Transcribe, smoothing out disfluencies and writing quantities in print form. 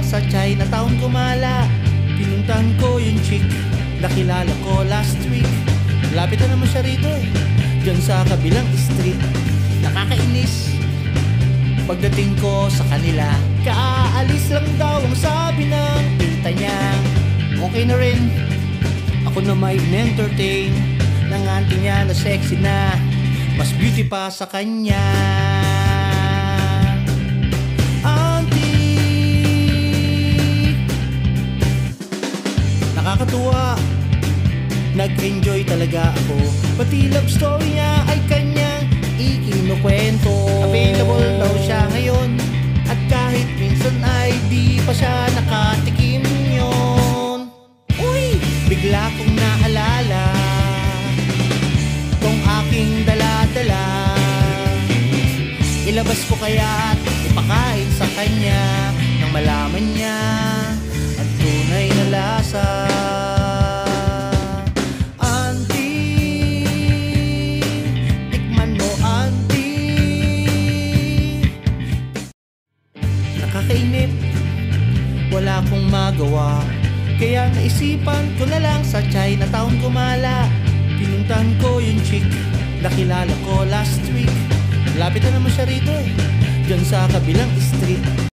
sa Chinatown gumala. Pinuntahan ko yung chick, nakilala ko last week. Lapit na naman siya rito eh, dyan sa kabilang street. Nakakainis pagdating ko sa kanila, kaalis lang daw ang sabi ng tita niya. Okay na rin, ako na may entertain ng auntie niya na sexy na mas beauty pa sa kanya. Auntie, nakakatuwa, nag-enjoy talaga ako. Pati love story niya ay kanyang ikinukwento. Available daw siya ngayon, at kahit minsan ay di pa siya nakatikim yun. Uy, bigla kong naalala tong aking dala-dala. Ilabas ko kaya at ipakain sa kanya nang malaman niya ang tunay na lasa. Nakakainip, wala akong magawa, kaya naisipan ko na lang sa Chinatown gumala. Pinuntahan ko yung chick, nakilala ko last week. Lapit na naman siya rito eh, dyan sa kabilang street.